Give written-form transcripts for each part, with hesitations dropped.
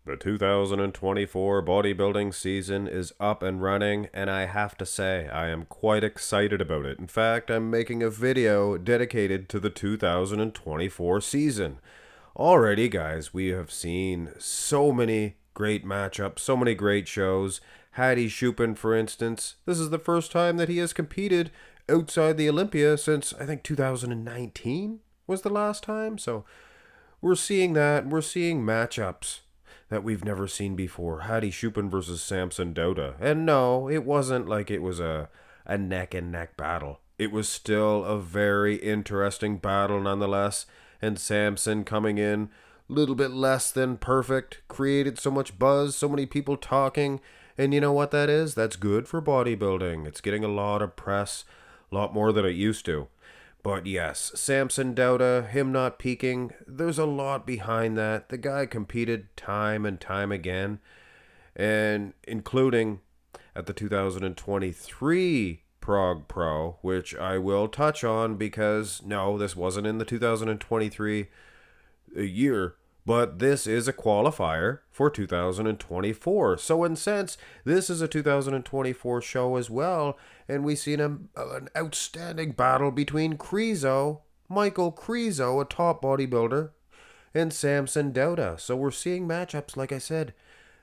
The 2024 bodybuilding season is up and running, and I have to say, I am quite excited about it. In fact, I'm making a video dedicated to the 2024 season. Already, guys, we have seen so many great matchups, so many great shows. Hattie Shupin, for instance, this is the first time that he has competed outside the Olympia since, I think, 2019 was the last time. So we're seeing that. We're seeing matchups that we've never seen before. Hattie Shupin versus Samson Dauda. And no, it wasn't like it was a neck and neck battle. It was still a very interesting battle nonetheless. And Samson coming in a little bit less than perfect, created so much buzz, so many people talking. And you know what that is? That's good for bodybuilding. It's getting a lot of press, a lot more than it used to. But yes, Samson Dauda, him not peaking, there's a lot behind that. The guy competed time and time again, and including at the 2023 Prague Pro, which I will touch on because no, this wasn't in the 2023 year, but this is a qualifier for 2024. So in sense, this is a 2024 show as well, and we seen an outstanding battle between Michael Krizo, a top bodybuilder, and Samson Dauda. So we're seeing matchups, like I said,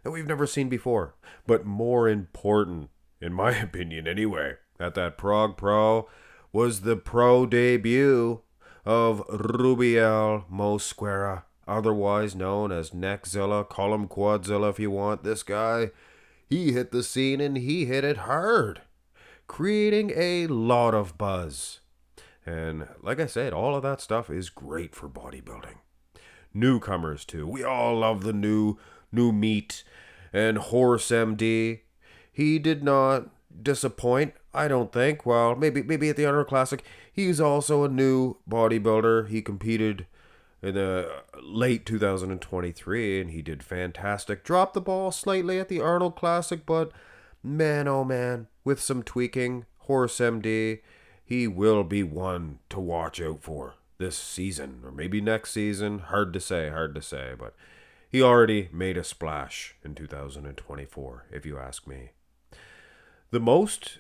that we've never seen before. But more important, in my opinion anyway, at that Prague Pro was the pro debut of Rubiel Mosquera, otherwise known as Neckzilla, call him Quadzilla if you want. This guy, he hit the scene and he hit it hard, creating a lot of buzz. And like I said, all of that stuff is great for bodybuilding. Newcomers too. We all love the new meat. And Horse MD, he did not disappoint, I don't think. Well, maybe at the Arnold Classic. He's also a new bodybuilder. He competed in the late 2023 and he did fantastic. Dropped the ball slightly at the Arnold Classic, but man oh man, with some tweaking, Horse MD, he will be one to watch out for this season or maybe next season. Hard to say, but he already made a splash in 2024, if you ask me. The most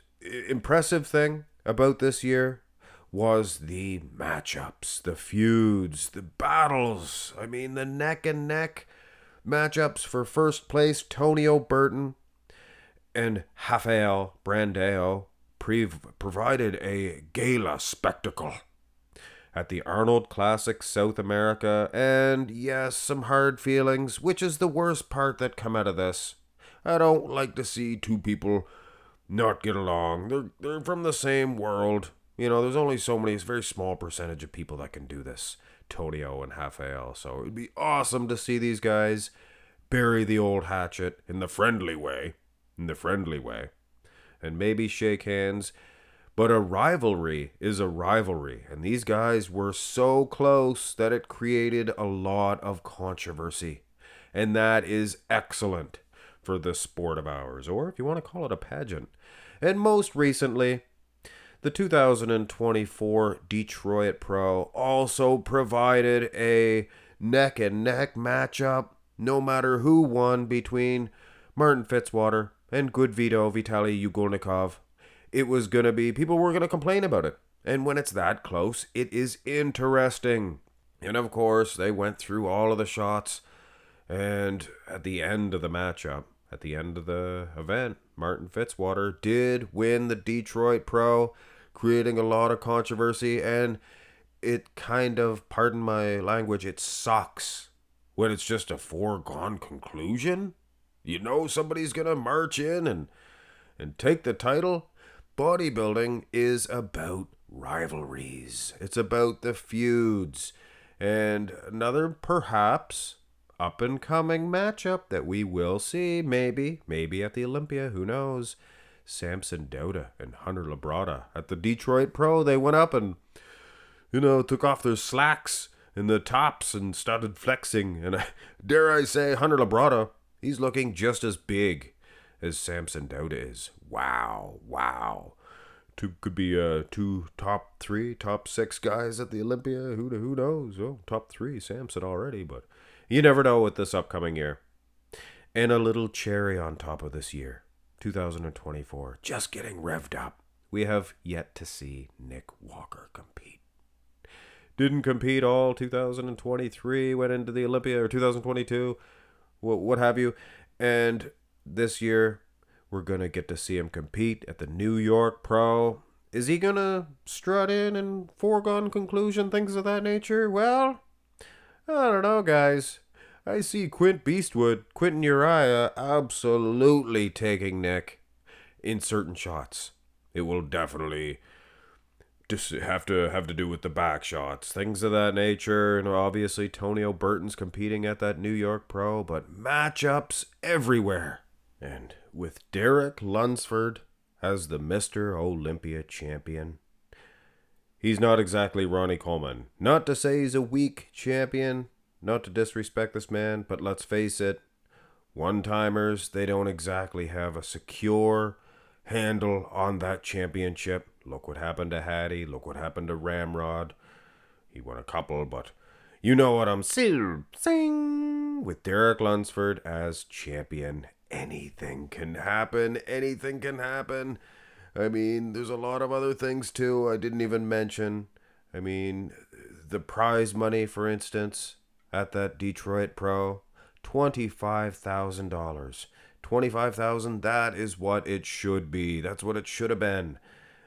impressive thing about this year was the matchups, the feuds, the battles. I mean, the neck and neck matchups for first place. Tonio Burton and Rafael Brandao provided a gala spectacle at the Arnold Classic South America, and yes, some hard feelings, which is the worst part that come out of this. I don't like to see two people not get along. They're from the same world. You know, there's only so many, it's a very small percentage of people that can do this. Tonio and Rafael. So it'd be awesome to see these guys bury the old hatchet in the friendly way. And maybe shake hands. But a rivalry is a rivalry. And these guys were so close that it created a lot of controversy. And that is excellent for this sport of ours. Or if you want to call it a pageant. And most recently, the 2024 Detroit Pro also provided a neck and neck matchup, no matter who won, between Martin Fitzwater and Good Vito Vitaly Ugolnikov. It was going to be, people were going to complain about it. And when it's that close, it is interesting. And of course, they went through all of the shots. And at the end of the matchup, at the end of the event, Martin Fitzwater did win the Detroit Pro, creating a lot of controversy. And it kind of, pardon my language, it sucks when it's just a foregone conclusion. You know somebody's going to march in and take the title. Bodybuilding is about rivalries. It's about the feuds. And another, perhaps, up-and-coming matchup that we will see, maybe at the Olympia, who knows? Samson Dauda and Hunter Labrada at the Detroit Pro. They went up and, took off their slacks and the tops and started flexing. And dare I say, Hunter Labrada, he's looking just as big as Samson Dauda is. Wow. Could be two top 3, top 6 guys at the Olympia. Who knows? Oh, top 3, Samson already, but you never know with this upcoming year. And a little cherry on top of this year, 2024, just getting revved up. We have yet to see Nick Walker compete. Didn't compete all 2023, went into the Olympia, or 2022, what have you. And this year, we're going to get to see him compete at the New York Pro. Is he going to strut in and foregone conclusion, things of that nature? Well, I don't know, guys. I see Quentin Uriah absolutely taking Nick in certain shots. It will definitely just have to do with the back shots, things of that nature. And obviously, Tonio Burton's competing at that New York Pro, but matchups everywhere. And with Derek Lunsford as the Mr. Olympia champion, he's not exactly Ronnie Coleman. Not to say he's a weak champion, not to disrespect this man, but let's face it, one-timers, they don't exactly have a secure handle on that championship. Look what happened to Hattie. Look what happened to Ramrod. He won a couple, but you know what I'm saying. With Derek Lunsford as champion, anything can happen. Anything can happen. I mean, there's a lot of other things too I didn't even mention. I mean, the prize money, for instance, at that Detroit Pro, $25,000. $25,000, that is what it should be. That's what it should have been.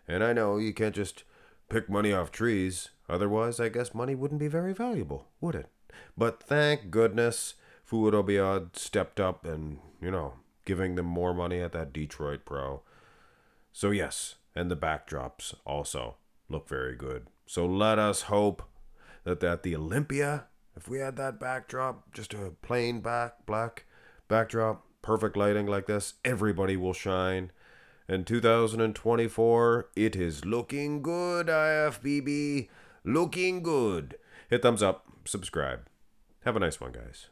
And I know you can't just pick money off trees. Otherwise, I guess money wouldn't be very valuable, would it? But thank goodness Fouad Obiad stepped up and, giving them more money at that Detroit Pro. So yes, and the backdrops also look very good. So let us hope that at the Olympia, if we had that backdrop, just a plain black backdrop, perfect lighting like this, everybody will shine. And 2024, it is looking good, IFBB. Looking good. Hit thumbs up, subscribe. Have a nice one, guys.